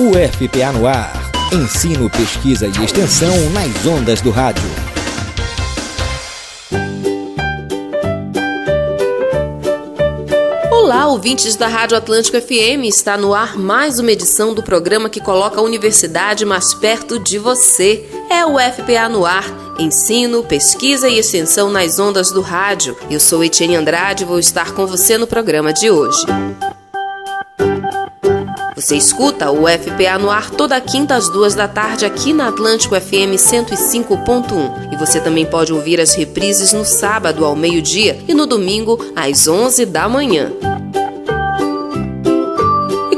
UFPA no ar. Ensino, pesquisa e extensão nas ondas do rádio. Olá, ouvintes da Rádio Atlântico FM, está no ar mais uma edição do programa que coloca a universidade mais perto de você. É o UFPA no ar, ensino, pesquisa e extensão nas ondas do rádio. Eu sou Etienne Andrade e vou estar com você no programa de hoje. Você escuta o UFPA no ar toda quinta às 14h aqui na Atlântico FM 105.1. E você também pode ouvir as reprises no sábado ao meio-dia e no domingo às 11h.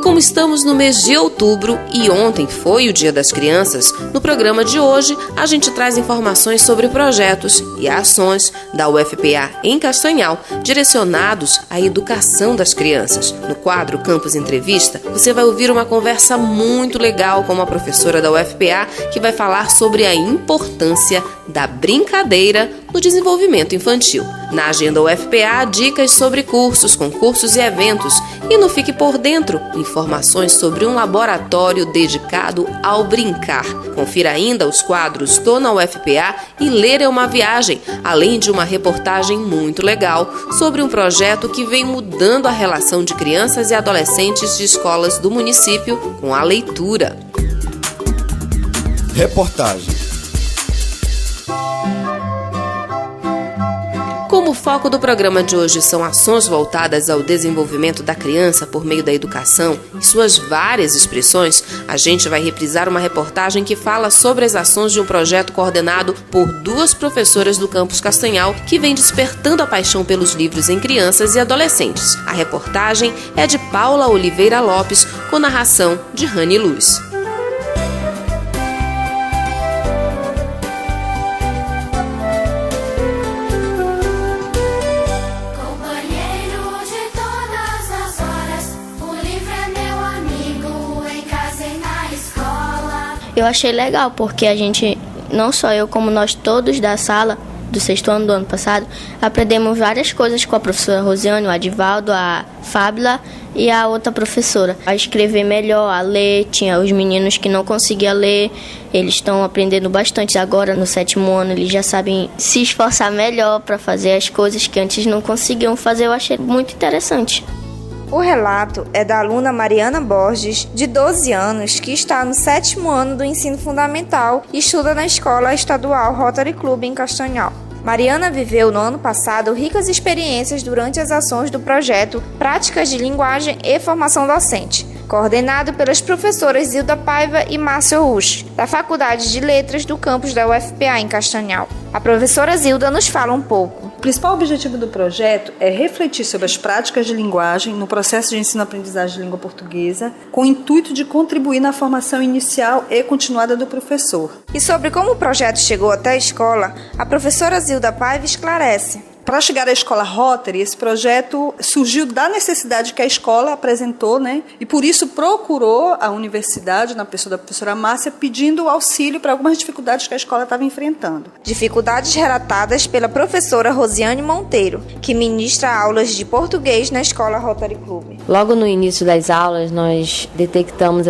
Como estamos no mês de outubro e ontem foi o Dia das Crianças, no programa de hoje a gente traz informações sobre projetos e ações da UFPA em Castanhal, direcionados à educação das crianças. No quadro Campus Entrevista, você vai ouvir uma conversa muito legal com uma professora da UFPA que vai falar sobre a importância da brincadeira no desenvolvimento infantil. Na agenda UFPA, dicas sobre cursos, concursos e eventos. E no Fique por Dentro, informações sobre um laboratório dedicado ao brincar. Confira ainda os quadros Tô na UFPA e Ler é uma Viagem, além de uma reportagem muito legal sobre um projeto que vem mudando a relação de crianças e adolescentes de escolas do município com a leitura. Reportagem. Como o foco do programa de hoje são ações voltadas ao desenvolvimento da criança por meio da educação e suas várias expressões, a gente vai reprisar uma reportagem que fala sobre as ações de um projeto coordenado por duas professoras do campus Castanhal que vem despertando a paixão pelos livros em crianças e adolescentes. A reportagem é de Paula Oliveira Lopes, com narração de Rani Luz. Eu achei legal porque a gente, não só eu, como nós todos da sala do 6º ano do ano passado, aprendemos várias coisas com a professora Rosiane, o Adivaldo, a Fábila e a outra professora. A escrever melhor, a ler, tinha os meninos que não conseguiam ler, eles estão aprendendo bastante. Agora, no 7º ano, eles já sabem se esforçar melhor para fazer as coisas que antes não conseguiam fazer. Eu achei muito interessante. O relato é da aluna Mariana Borges, de 12 anos, que está no 7º ano do ensino fundamental e estuda na Escola Estadual Rotary Club em Castanhal. Mariana viveu no ano passado ricas experiências durante as ações do projeto Práticas de Linguagem e Formação Docente, coordenado pelas professoras Zilda Paiva e Márcio Rusch, da Faculdade de Letras do campus da UFPA em Castanhal. A professora Zilda nos fala um pouco. O principal objetivo do projeto é refletir sobre as práticas de linguagem no processo de ensino-aprendizagem de língua portuguesa, com o intuito de contribuir na formação inicial e continuada do professor. E sobre como o projeto chegou até a escola, a professora Zilda Paiva esclarece. Para chegar à escola Rotary, esse projeto surgiu da necessidade que a escola apresentou, e por isso procurou a universidade, na pessoa da professora Márcia, pedindo auxílio para algumas dificuldades que a escola estava enfrentando. Dificuldades relatadas pela professora Rosiane Monteiro, que ministra aulas de português na escola Rotary Club. Logo no início das aulas, nós detectamos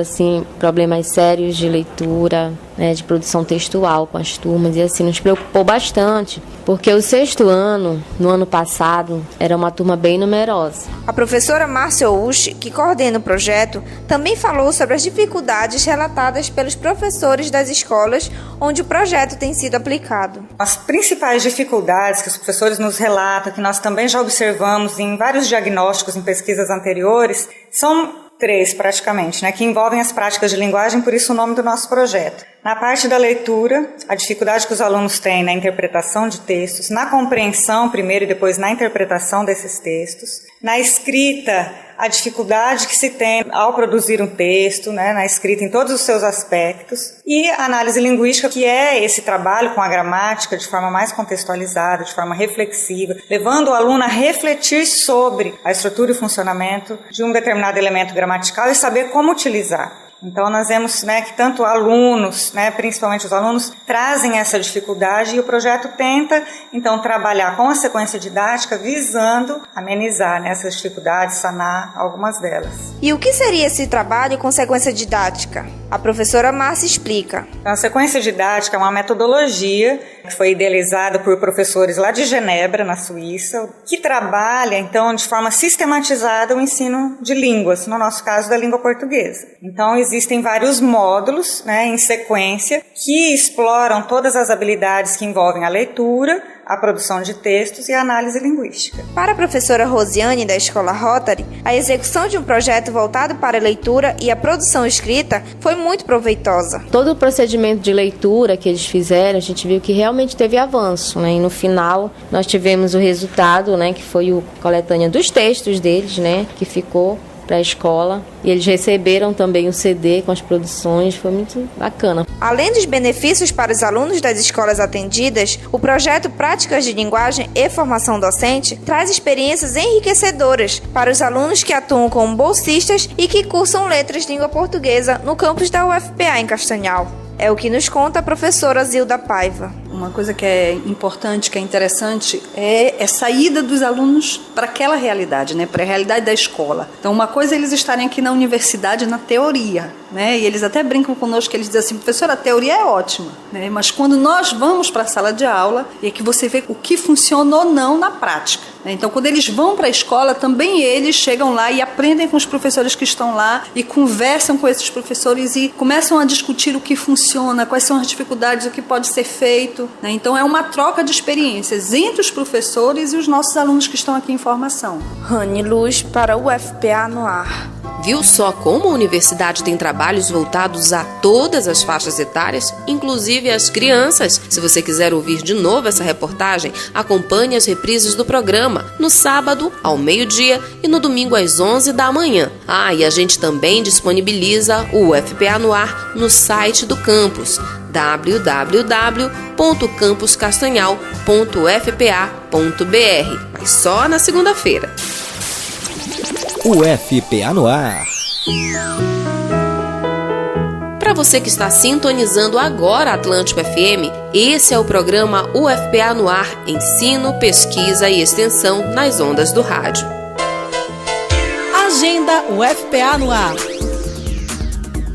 problemas sérios de leitura, de produção textual com as turmas, e nos preocupou bastante, porque o 6º ano, no ano passado, era uma turma bem numerosa. A professora Márcia Rusch, que coordena o projeto, também falou sobre as dificuldades relatadas pelos professores das escolas onde o projeto tem sido aplicado. As principais dificuldades que os professores nos relatam, que nós também já observamos em vários diagnósticos em pesquisas anteriores, são 3 praticamente, que envolvem as práticas de linguagem, por isso o nome do nosso projeto. Na parte da leitura, a dificuldade que os alunos têm na interpretação de textos, na compreensão primeiro e depois na interpretação desses textos. Na escrita, a dificuldade que se tem ao produzir um texto, na escrita em todos os seus aspectos. E a análise linguística, que é esse trabalho com a gramática de forma mais contextualizada, de forma reflexiva, levando o aluno a refletir sobre a estrutura e o funcionamento de um determinado elemento gramatical e saber como utilizar. Então nós vemos, né, que tanto alunos, né, principalmente os alunos, trazem essa dificuldade e o projeto tenta então trabalhar com a sequência didática visando amenizar, né, essas dificuldades, sanar algumas delas. E o que seria esse trabalho com sequência didática? A professora Márcia explica. Então, a sequência didática é uma metodologia que foi idealizada por professores lá de Genebra, na Suíça, que trabalha, então, de forma sistematizada o ensino de línguas, no nosso caso, da língua portuguesa. Então, existem vários módulos, né, em sequência, que exploram todas as habilidades que envolvem a leitura, a produção de textos e a análise linguística. Para a professora Rosiane, da Escola Rotary, a execução de um projeto voltado para a leitura e a produção escrita foi muito proveitosa. Todo o procedimento de leitura que eles fizeram, a gente viu que realmente teve avanço, né? E no final nós tivemos o resultado, né, que foi a coletânea dos textos deles, né, que ficou para a escola, e eles receberam também um CD com as produções, foi muito bacana. Além dos benefícios para os alunos das escolas atendidas, o projeto Práticas de Linguagem e Formação Docente traz experiências enriquecedoras para os alunos que atuam como bolsistas e que cursam Letras Língua Portuguesa no campus da UFPA em Castanhal. É o que nos conta a professora Zilda Paiva. Uma coisa que é importante, que é interessante, é a saída dos alunos para aquela realidade, né? Para a realidade da escola. Então, uma coisa é eles estarem aqui na universidade, na teoria, né? E eles até brincam conosco, eles dizem assim, professora, a teoria é ótima, né? Mas quando nós vamos para a sala de aula, é que você vê o que funciona ou não na prática. Então, quando eles vão para a escola, também eles chegam lá e aprendem com os professores que estão lá e conversam com esses professores e começam a discutir o que funciona, quais são as dificuldades, o que pode ser feito. Então, é uma troca de experiências entre os professores e os nossos alunos que estão aqui em formação. Rani Luz para o UFPA no ar. Viu só como a universidade tem trabalhos voltados a todas as faixas etárias, inclusive as crianças? Se você quiser ouvir de novo essa reportagem, acompanhe as reprises do programa no sábado, ao meio-dia e no domingo às 11 da manhã. E a gente também disponibiliza o UFPA no ar no site do campus, www.campuscastanhal.fpa.br, mas só na segunda-feira. UFPA no ar. Para você que está sintonizando agora a Atlântico FM, esse é o programa UFPA no ar, ensino, pesquisa e extensão nas ondas do rádio. Agenda UFPA no ar.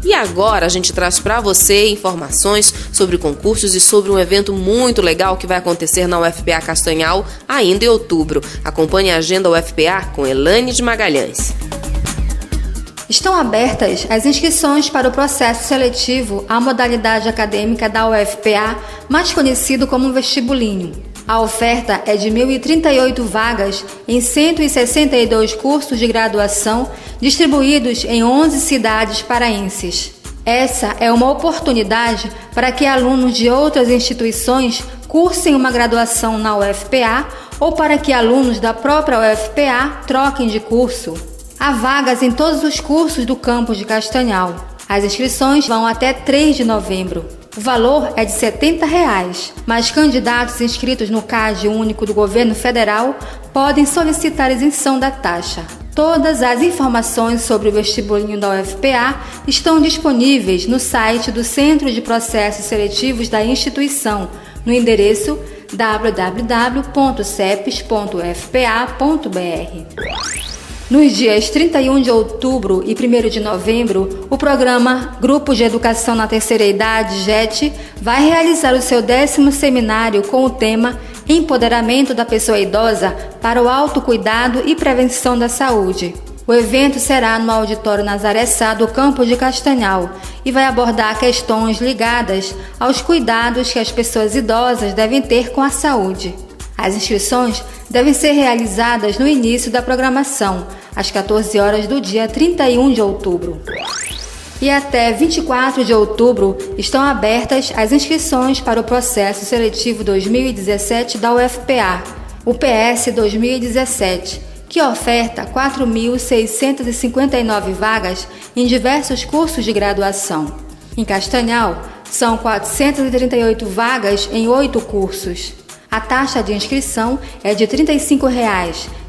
E agora a gente traz para você informações sobre concursos e sobre um evento muito legal que vai acontecer na UFPA Castanhal ainda em outubro. Acompanhe a agenda UFPA com Elane de Magalhães. Estão abertas as inscrições para o processo seletivo à modalidade acadêmica da UFPA, mais conhecido como vestibulinho. A oferta é de 1.038 vagas em 162 cursos de graduação distribuídos em 11 cidades paraenses. Essa é uma oportunidade para que alunos de outras instituições cursem uma graduação na UFPA ou para que alunos da própria UFPA troquem de curso. Há vagas em todos os cursos do campus de Castanhal. As inscrições vão até 3 de novembro. O valor é de R$ 70, mas candidatos inscritos no CAD único do governo federal podem solicitar isenção da taxa. Todas as informações sobre o vestibulinho da UFPA estão disponíveis no site do Centro de Processos Seletivos da instituição, no endereço www.cepes.ufpa.br. Nos dias 31 de outubro e 1º de novembro, o programa Grupo de Educação na Terceira Idade, GET, vai realizar o seu 10º seminário com o tema Empoderamento da Pessoa Idosa para o Autocuidado e Prevenção da Saúde. O evento será no Auditório Nazaré Sá do campus de Castanhal e vai abordar questões ligadas aos cuidados que as pessoas idosas devem ter com a saúde. As inscrições devem ser realizadas no início da programação, às 14 horas do dia 31 de outubro. E até 24 de outubro estão abertas as inscrições para o processo seletivo 2017 da UFPA, o PS 2017, que oferta 4.659 vagas em diversos cursos de graduação. Em Castanhal, são 438 vagas em 8 cursos. A taxa de inscrição é de R$ 35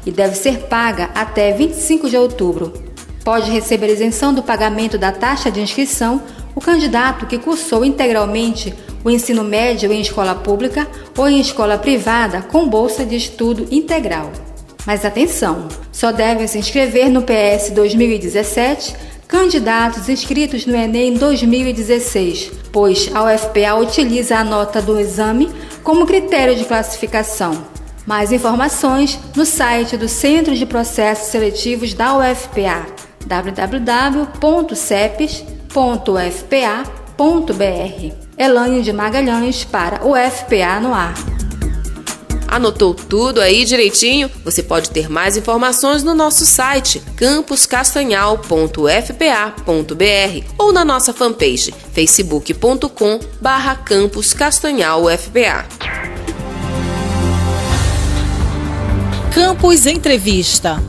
e deve ser paga até 25 de outubro. Pode receber isenção do pagamento da taxa de inscrição o candidato que cursou integralmente o ensino médio em escola pública ou em escola privada com bolsa de estudo integral. Mas atenção, só devem se inscrever no PS 2017 candidatos inscritos no Enem 2016, pois a UFPA utiliza a nota do exame como critério de classificação. Mais informações no site do Centro de Processos Seletivos da UFPA, www.cepes.ufpa.br. Elaine de Magalhães para o UFPA no ar. Anotou tudo aí direitinho? Você pode ter mais informações no nosso site campuscastanhal.ufpa.br ou na nossa fanpage facebook.com/campuscastanhalufpa. Campus Entrevista.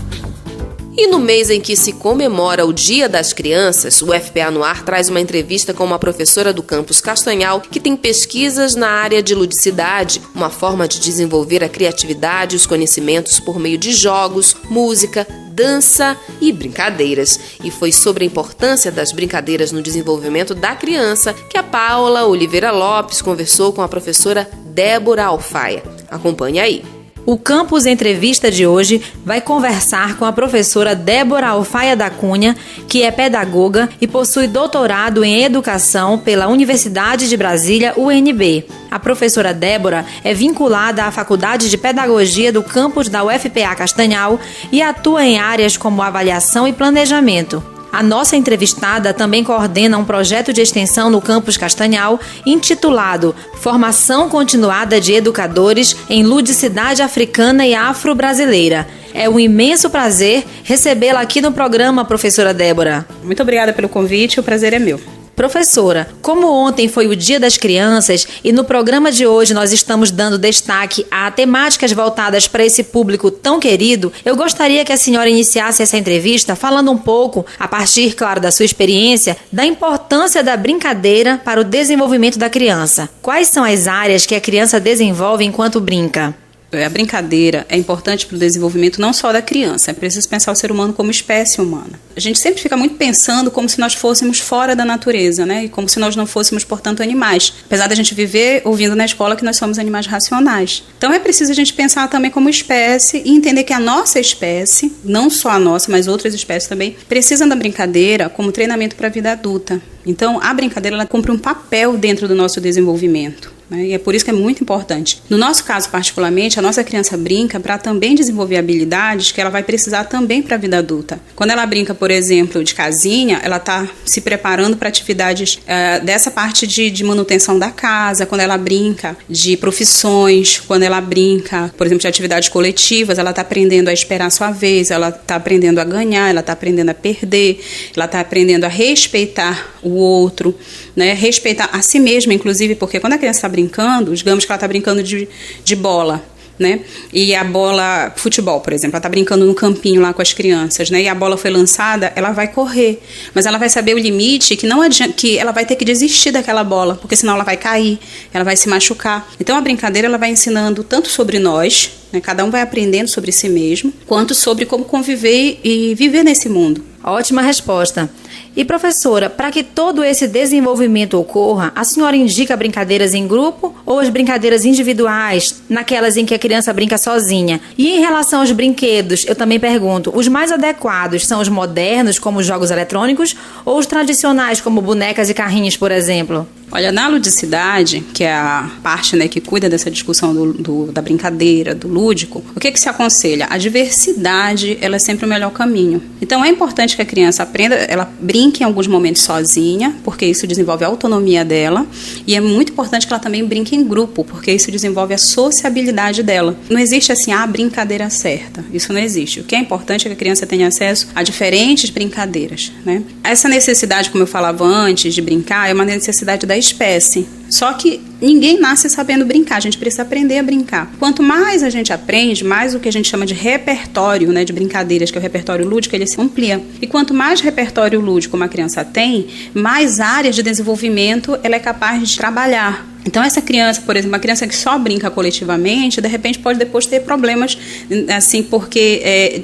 E no mês em que se comemora o Dia das Crianças, o UFPA no Ar traz uma entrevista com uma professora do Campus Castanhal que tem pesquisas na área de ludicidade, uma forma de desenvolver a criatividade e os conhecimentos por meio de jogos, música, dança e brincadeiras. E foi sobre a importância das brincadeiras no desenvolvimento da criança que a Paula Oliveira Lopes conversou com a professora Débora Alfaia. Acompanhe aí. O Campus Entrevista de hoje vai conversar com a professora Débora Alfaia da Cunha, que é pedagoga e possui doutorado em Educação pela Universidade de Brasília, UNB. A professora Débora é vinculada à Faculdade de Pedagogia do campus da UFPA Castanhal e atua em áreas como avaliação e planejamento. A nossa entrevistada também coordena um projeto de extensão no Campus Castanhal intitulado Formação Continuada de Educadores em Ludicidade Africana e Afro-Brasileira. É um imenso prazer recebê-la aqui no programa, professora Débora. Muito obrigada pelo convite, o prazer é meu. Professora, como ontem foi o Dia das Crianças e no programa de hoje nós estamos dando destaque a temáticas voltadas para esse público tão querido, eu gostaria que a senhora iniciasse essa entrevista falando um pouco, a partir, claro, da sua experiência, da importância da brincadeira para o desenvolvimento da criança. Quais são as áreas que a criança desenvolve enquanto brinca? A brincadeira é importante para o desenvolvimento não só da criança, é preciso pensar o ser humano como espécie humana. A gente sempre fica muito pensando como se nós fôssemos fora da natureza, né? E como se nós não fôssemos, portanto, animais. Apesar da gente viver ouvindo na escola que nós somos animais racionais. Então é preciso a gente pensar também como espécie e entender que a nossa espécie, não só a nossa, mas outras espécies também, precisam da brincadeira como treinamento para a vida adulta. Então a brincadeira ela cumpre um papel dentro do nosso desenvolvimento. E é por isso que é muito importante. No nosso caso, particularmente, a nossa criança brinca para também desenvolver habilidades que ela vai precisar também para a vida adulta. Quando ela brinca, por exemplo, de casinha, ela está se preparando para atividades dessa parte de manutenção da casa. Quando ela brinca de profissões, quando ela brinca, por exemplo, de atividades coletivas, ela está aprendendo a esperar a sua vez, ela está aprendendo a ganhar, ela está aprendendo a perder, ela está aprendendo a respeitar o outro, né? Respeitar a si mesma, inclusive, porque quando a criança está brincando, digamos que ela está brincando de bola, né? E a bola, futebol, por exemplo, ela está brincando no campinho lá com as crianças, né? E a bola foi lançada, ela vai correr, mas ela vai saber o limite, que não adianta, que ela vai ter que desistir daquela bola, porque senão ela vai cair, ela vai se machucar. Então a brincadeira ela vai ensinando tanto sobre nós, né? Cada um vai aprendendo sobre si mesmo, quanto sobre como conviver e viver nesse mundo. Ótima resposta. E professora, para que todo esse desenvolvimento ocorra, a senhora indica brincadeiras em grupo ou as brincadeiras individuais, naquelas em que a criança brinca sozinha? E em relação aos brinquedos, eu também pergunto, os mais adequados são os modernos, como os jogos eletrônicos, ou os tradicionais, como bonecas e carrinhos, por exemplo? Olha, na ludicidade, que é a parte, né, que cuida dessa discussão da brincadeira, do lúdico, o que se aconselha? A diversidade, ela é sempre o melhor caminho. Então é importante que a criança aprenda, ela brinque em alguns momentos sozinha, porque isso desenvolve a autonomia dela, e é muito importante que ela também brinque em grupo, porque isso desenvolve a sociabilidade dela. Não existe assim, a brincadeira certa, isso não existe. O que é importante é que a criança tenha acesso a diferentes brincadeiras, né? Essa necessidade, como eu falava antes, de brincar, é uma necessidade da espécie. Só que ninguém nasce sabendo brincar, a gente precisa aprender a brincar. Quanto mais a gente aprende, mais o que a gente chama de repertório, né, de brincadeiras, que é o repertório lúdico, ele se amplia. E quanto mais repertório lúdico uma criança tem, mais áreas de desenvolvimento ela é capaz de trabalhar. Então essa criança, por exemplo, uma criança que só brinca coletivamente, de repente pode depois ter problemas, assim, porque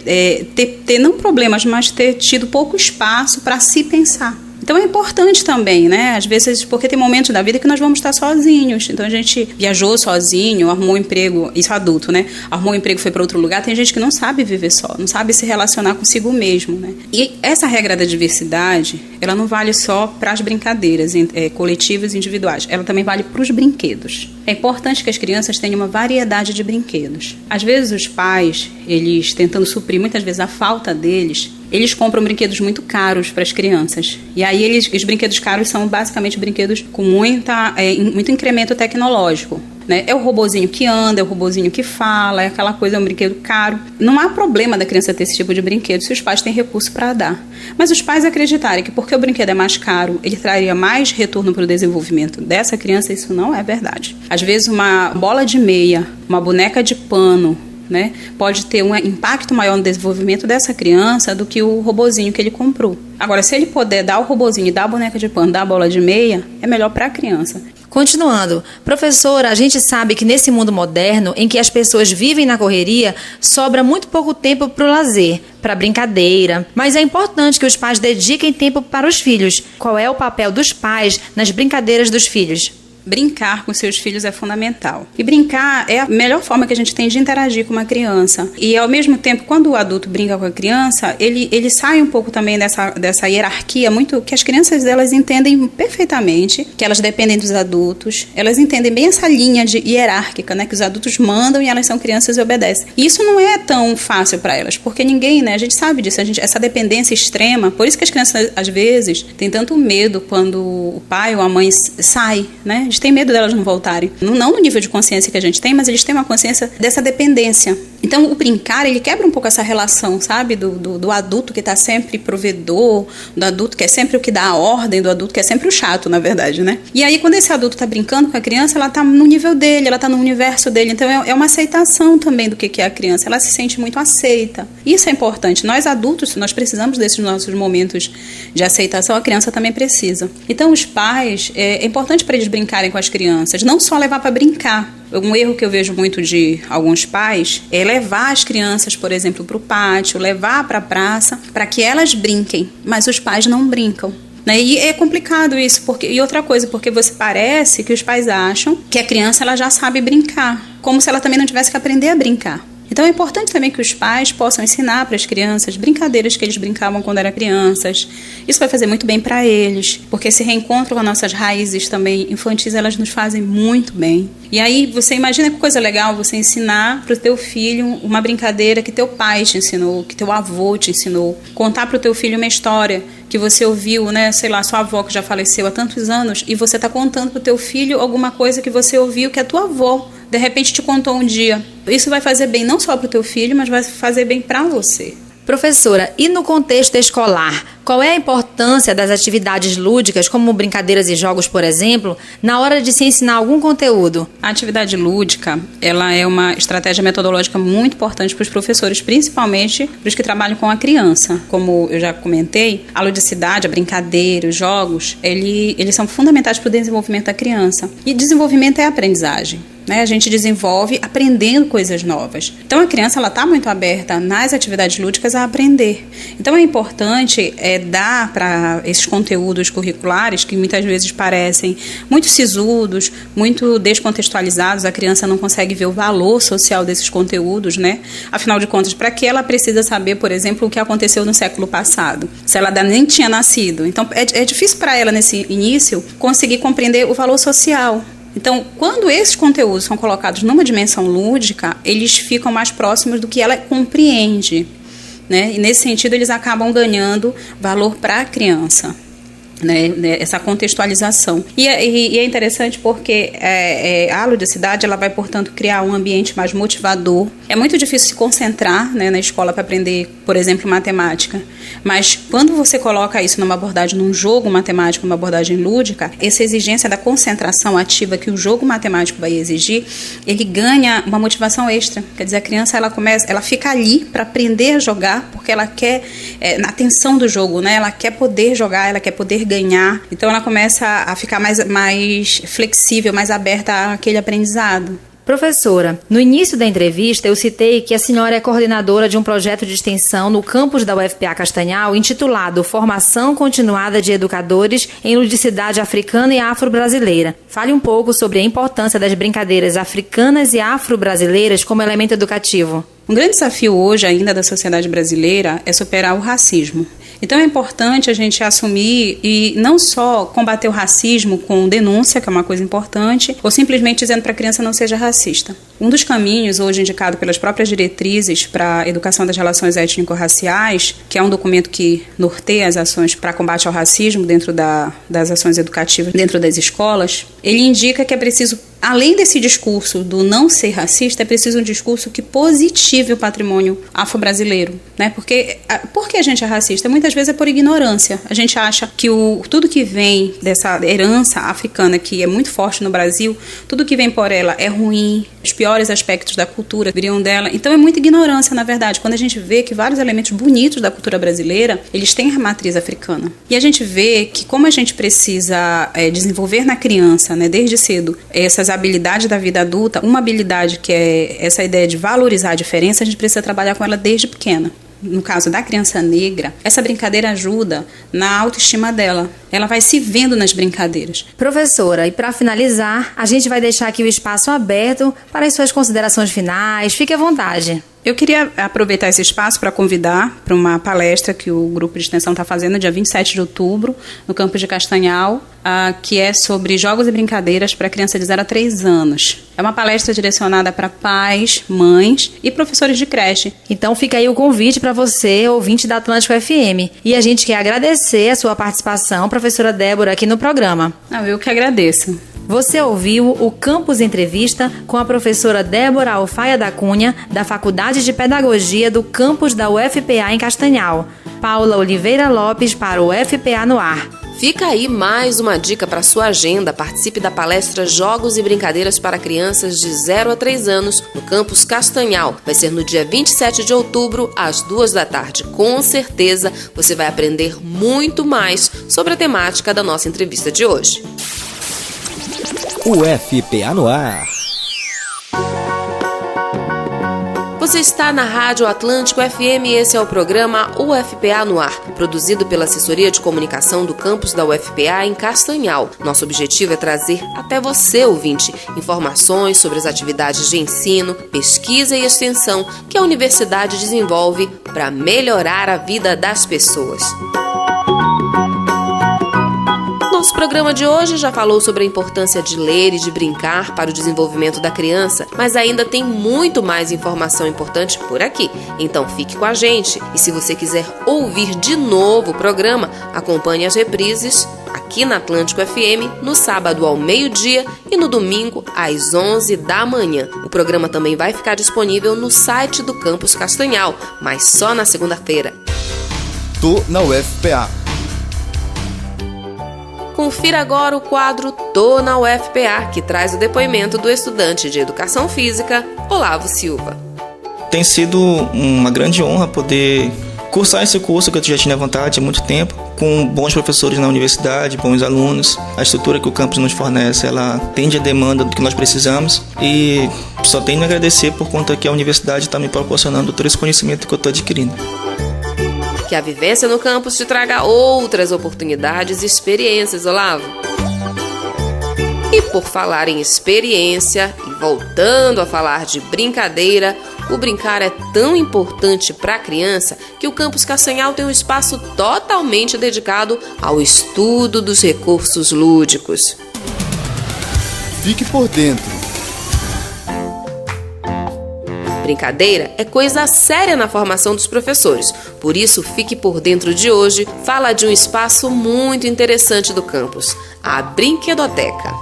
ter não problemas, mas ter tido pouco espaço para se pensar. Então é importante também, né? Às vezes, porque tem momentos da vida que nós vamos estar sozinhos. Então a gente viajou sozinho, arrumou um emprego, isso adulto, né? Arrumou um emprego, foi para outro lugar. Tem gente que não sabe viver só, não sabe se relacionar consigo mesmo, né? E essa regra da diversidade, ela não vale só para as brincadeiras coletivas e individuais. Ela também vale para os brinquedos. É importante que as crianças tenham uma variedade de brinquedos. Às vezes os pais, eles tentando suprir muitas vezes a falta deles, eles compram brinquedos muito caros para as crianças. E aí os brinquedos caros são basicamente brinquedos com muito incremento tecnológico. Né? É o robozinho que anda, é o robozinho que fala, é aquela coisa, é um brinquedo caro. Não há problema da criança ter esse tipo de brinquedo se os pais têm recurso para dar. Mas os pais acreditarem que porque o brinquedo é mais caro, ele traria mais retorno para o desenvolvimento dessa criança, isso não é verdade. Às vezes uma bola de meia, uma boneca de pano, né, pode ter um impacto maior no desenvolvimento dessa criança do que o robozinho que ele comprou. Agora, se ele puder dar o robozinho, dar a boneca de pano, dar a bola de meia, é melhor para a criança. Continuando, professora, a gente sabe que nesse mundo moderno, em que as pessoas vivem na correria, sobra muito pouco tempo para o lazer, para brincadeira, mas é importante que os pais dediquem tempo para os filhos. Qual é o papel dos pais nas brincadeiras dos filhos? Brincar com seus filhos é fundamental. E brincar é a melhor forma que a gente tem de interagir com uma criança. E, ao mesmo tempo, quando o adulto brinca com a criança, ele sai um pouco também dessa hierarquia, muito que as crianças elas entendem perfeitamente, que elas dependem dos adultos, elas entendem bem essa linha hierárquica, né, que os adultos mandam e elas são crianças e obedecem. E isso não é tão fácil para elas, porque ninguém, né, a gente sabe disso, essa dependência extrema, por isso que as crianças, às vezes, têm tanto medo quando o pai ou a mãe sai, né, a gente tem medo delas não voltarem. Não no nível de consciência que a gente tem, mas eles têm uma consciência dessa dependência. Então, o brincar, ele quebra um pouco essa relação, sabe? Do adulto que está sempre provedor, do adulto que é sempre o que dá a ordem, do adulto que é sempre o chato, na verdade, né? E aí, quando esse adulto está brincando com a criança, ela está no nível dele, ela está no universo dele. Então, é uma aceitação também do que é a criança. Ela se sente muito aceita. Isso é importante. Nós, adultos, nós precisamos desses nossos momentos de aceitação. A criança também precisa. Então, os pais, é importante para eles brincarem com as crianças, não só levar para brincar. Um erro que eu vejo muito de alguns pais é levar as crianças, por exemplo, para o pátio, levar para a praça, para que elas brinquem, mas os pais não brincam. Né? E é complicado isso, e outra coisa, porque você parece que os pais acham que a criança ela já sabe brincar, como se ela também não tivesse que aprender a brincar. Então é importante também que os pais possam ensinar para as crianças brincadeiras que eles brincavam quando eram crianças. Isso vai fazer muito bem para eles, porque esse reencontro com as nossas raízes também infantis, elas nos fazem muito bem. E aí você imagina que coisa legal você ensinar para o teu filho uma brincadeira que teu pai te ensinou, que teu avô te ensinou. Contar para o teu filho uma história que você ouviu, né, sei lá, sua avó que já faleceu há tantos anos, e você está contando para o teu filho alguma coisa que você ouviu que a tua avó de repente te contou um dia. Isso vai fazer bem não só para o teu filho, mas vai fazer bem para você. Professora, e no contexto escolar, qual é a importância das atividades lúdicas, como brincadeiras e jogos, por exemplo, na hora de se ensinar algum conteúdo? A atividade lúdica, ela é uma estratégia metodológica muito importante para os professores, principalmente para os que trabalham com a criança. Como eu já comentei, a ludicidade, a brincadeira, os jogos, eles são fundamentais para o desenvolvimento da criança. E desenvolvimento é aprendizagem. Né? A gente desenvolve aprendendo coisas novas. Então, a criança está muito aberta nas atividades lúdicas a aprender. Então, é importante dar para esses conteúdos curriculares, que muitas vezes parecem muito sisudos, muito descontextualizados, a criança não consegue ver o valor social desses conteúdos, né? Afinal de contas, para que ela precisa saber, por exemplo, o que aconteceu no século passado, se ela nem tinha nascido. Então, é difícil para ela, nesse início, conseguir compreender o valor social. Então, quando esses conteúdos são colocados numa dimensão lúdica, eles ficam mais próximos do que ela compreende, né? E nesse sentido, eles acabam ganhando valor para a criança, né? Essa contextualização. E é interessante porque a ludicidade ela vai, portanto, criar um ambiente mais motivador. É muito difícil se concentrar, né, na escola para aprender, por exemplo, matemática. Mas quando você coloca isso numa abordagem, num jogo matemático, numa abordagem lúdica, essa exigência da concentração ativa que o jogo matemático vai exigir, ele ganha uma motivação extra. Quer dizer, a criança ela fica ali para aprender a jogar, porque ela quer, na tensão do jogo, né? Ela quer poder jogar, ela quer poder ganhar. Então ela começa a ficar mais flexível, mais aberta àquele aprendizado. Professora, no início da entrevista eu citei que a senhora é coordenadora de um projeto de extensão no campus da UFPA Castanhal intitulado Formação Continuada de Educadores em Ludicidade Africana e Afro-Brasileira. Fale um pouco sobre a importância das brincadeiras africanas e afro-brasileiras como elemento educativo. Um grande desafio hoje ainda da sociedade brasileira é superar o racismo. Então é importante a gente assumir e não só combater o racismo com denúncia, que é uma coisa importante, ou simplesmente dizendo para a criança não seja racista. Um dos caminhos hoje indicado pelas próprias diretrizes para a educação das relações étnico-raciais, que é um documento que norteia as ações para combate ao racismo dentro das ações educativas dentro das escolas, ele indica que é preciso, além desse discurso do não ser racista, é preciso um discurso que positive o patrimônio afro-brasileiro, né? Por que a gente é racista? Muitas vezes é por ignorância. A gente acha que tudo que vem dessa herança africana, que é muito forte no Brasil, tudo que vem por ela é ruim, os piores aspectos da cultura viriam dela. Então é muita ignorância, na verdade, quando a gente vê que vários elementos bonitos da cultura brasileira, eles têm a matriz africana. E a gente vê que como a gente precisa desenvolver na criança, né, desde cedo, essas habilidades da vida adulta, uma habilidade que é essa ideia de valorizar a diferença, a gente precisa trabalhar com ela desde pequena. No caso da criança negra, essa brincadeira ajuda na autoestima dela. Ela vai se vendo nas brincadeiras. Professora, e para finalizar, a gente vai deixar aqui o espaço aberto para as suas considerações finais. Fique à vontade. Eu queria aproveitar esse espaço para convidar para uma palestra que o grupo de extensão está fazendo dia 27 de outubro, no campus de Castanhal, que é sobre jogos e brincadeiras para criança de 0 a 3 anos. É uma palestra direcionada para pais, mães e professores de creche. Então fica aí o convite para você, ouvinte da Atlântico FM. E a gente quer agradecer a sua participação, professora Débora, aqui no programa. Eu que agradeço. Você ouviu o Campus Entrevista com a professora Débora Alfaia da Cunha, da Faculdade de Pedagogia do campus da UFPA em Castanhal. Paula Oliveira Lopes para o UFPA no Ar. Fica aí mais uma dica para sua agenda. Participe da palestra Jogos e Brincadeiras para Crianças de 0 a 3 anos no campus Castanhal. Vai ser no dia 27 de outubro, às 2 da tarde. Com certeza você vai aprender muito mais sobre a temática da nossa entrevista de hoje. UFPA no Ar. Você está na Rádio Atlântico FM e esse é o programa UFPA no Ar, produzido pela Assessoria de Comunicação do campus da UFPA em Castanhal. Nosso objetivo é trazer até você, ouvinte, informações sobre as atividades de ensino, pesquisa e extensão que a universidade desenvolve para melhorar a vida das pessoas. Nosso programa de hoje já falou sobre a importância de ler e de brincar para o desenvolvimento da criança, mas ainda tem muito mais informação importante por aqui. Então fique com a gente e se você quiser ouvir de novo o programa, acompanhe as reprises aqui na Atlântico FM no sábado ao meio-dia e no domingo às 11 da manhã. O programa também vai ficar disponível no site do Campus Castanhal, mas só na segunda-feira. Tô na UFPA. Confira agora o quadro Tô na UFPA, que traz o depoimento do estudante de Educação Física, Olavo Silva. Tem sido uma grande honra poder cursar esse curso que eu já tinha vontade há muito tempo, com bons professores na universidade, bons alunos. A estrutura que o campus nos fornece, ela atende a demanda do que nós precisamos e só tenho a agradecer por conta que a universidade está me proporcionando todo esse conhecimento que eu estou adquirindo. Que a vivência no campus te traga outras oportunidades e experiências, Olavo. E por falar em experiência, e voltando a falar de brincadeira, o brincar é tão importante para a criança que o Campus Castanhal tem um espaço totalmente dedicado ao estudo dos recursos lúdicos. Fique por dentro. Brincadeira é coisa séria na formação dos professores. Por isso, Fique por Dentro de hoje fala de um espaço muito interessante do campus, a Brinquedoteca.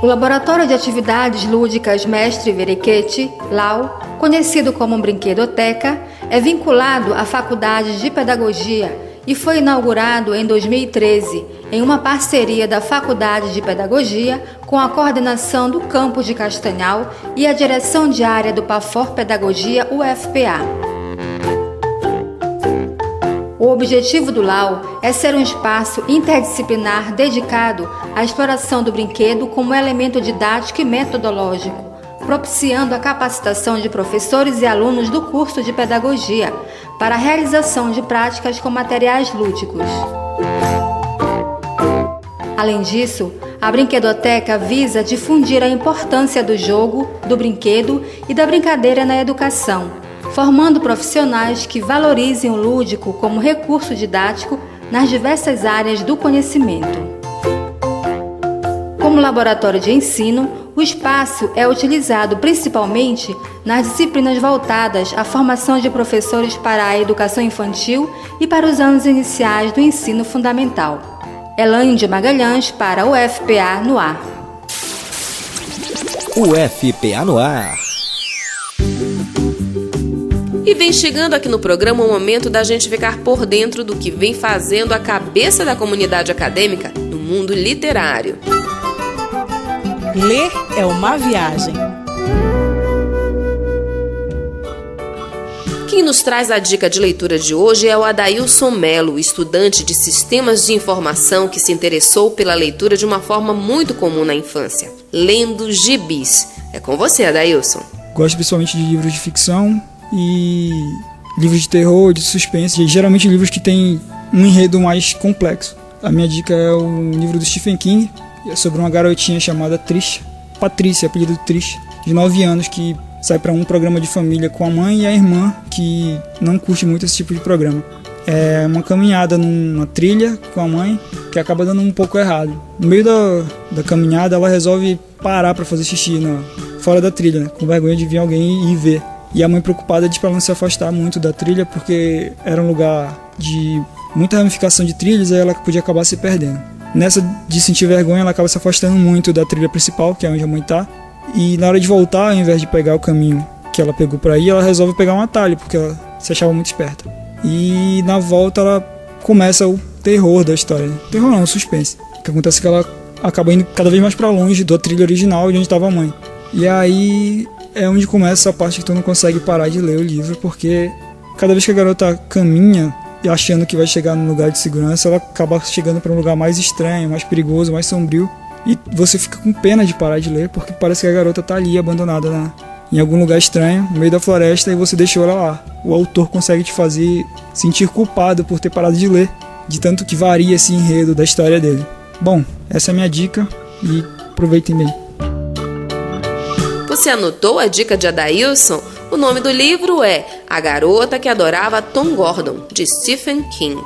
O Laboratório de Atividades Lúdicas Mestre Verequete, LAU, conhecido como Brinquedoteca, é vinculado à Faculdade de Pedagogia e foi inaugurado em 2013 em uma parceria da Faculdade de Pedagogia com a coordenação do campus de Castanhal e a direção de área do PAFOR Pedagogia UFPA. O objetivo do LAU é ser um espaço interdisciplinar dedicado à exploração do brinquedo como elemento didático e metodológico, propiciando a capacitação de professores e alunos do curso de pedagogia para a realização de práticas com materiais lúdicos. Além disso, a Brinquedoteca visa difundir a importância do jogo, do brinquedo e da brincadeira na educação, formando profissionais que valorizem o lúdico como recurso didático nas diversas áreas do conhecimento. Como laboratório de ensino, o espaço é utilizado principalmente nas disciplinas voltadas à formação de professores para a educação infantil e para os anos iniciais do ensino fundamental. Elaine de Magalhães para o UFPA no ar. UFPA no ar. E vem chegando aqui no programa o momento da gente ficar por dentro do que vem fazendo a cabeça da comunidade acadêmica no mundo literário. Ler é uma viagem. Quem nos traz a dica de leitura de hoje é o Adailson Melo, estudante de Sistemas de Informação que se interessou pela leitura de uma forma muito comum na infância, lendo gibis. É com você, Adailson. Gosto principalmente de livros de ficção e livros de terror, de suspense, geralmente livros que têm um enredo mais complexo. A minha dica é o livro do Stephen King, é sobre uma garotinha chamada Trish, Patrícia, apelido Trish, de 9 anos, que sai para um programa de família com a mãe e a irmã, que não curte muito esse tipo de programa. É uma caminhada numa trilha com a mãe, que acaba dando um pouco errado. No meio da caminhada, ela resolve parar para fazer xixi fora da trilha, né, com vergonha de vir alguém e ver. E a mãe preocupada diz para ela não se afastar muito da trilha, porque era um lugar de muita ramificação de trilhas, aí ela podia acabar se perdendo. Nessa de sentir vergonha, ela acaba se afastando muito da trilha principal, que é onde a mãe tá. E na hora de voltar, ao invés de pegar o caminho que ela pegou por aí, ela resolve pegar um atalho, porque ela se achava muito esperta. E na volta ela começa o terror da história. Terror não, o suspense. O que acontece é que ela acaba indo cada vez mais para longe da trilha original, de onde estava a mãe. E aí é onde começa a parte que tu não consegue parar de ler o livro, porque cada vez que a garota caminha e achando que vai chegar num lugar de segurança, ela acaba chegando para um lugar mais estranho, mais perigoso, mais sombrio. E você fica com pena de parar de ler, porque parece que a garota tá ali abandonada em algum lugar estranho, no meio da floresta, e você deixou ela lá. O autor consegue te fazer sentir culpado por ter parado de ler, de tanto que varia esse enredo da história dele. Bom, essa é a minha dica e aproveitem bem. Você anotou a dica de Adailson? O nome do livro é A Garota que Adorava Tom Gordon, de Stephen King.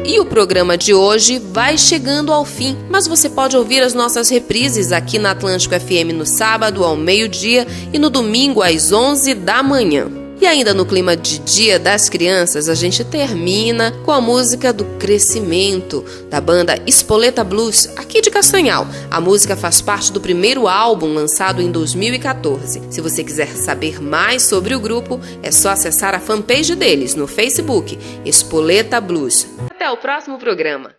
E o programa de hoje vai chegando ao fim, mas você pode ouvir as nossas reprises aqui na Atlântico FM no sábado ao meio-dia e no domingo às 11 da manhã. E ainda no clima de Dia das Crianças, a gente termina com a música do Crescimento, da banda Espoleta Blues, aqui de Castanhal. A música faz parte do primeiro álbum lançado em 2014. Se você quiser saber mais sobre o grupo, é só acessar a fanpage deles no Facebook, Espoleta Blues. Até o próximo programa.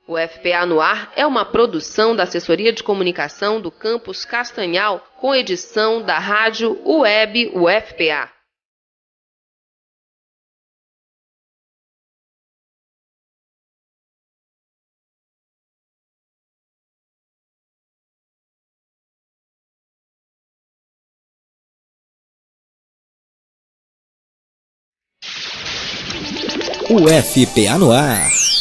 O FPA no Ar é uma produção da Assessoria de Comunicação do Campus Castanhal, com edição da Rádio Web UFPA. O FPA no Ar.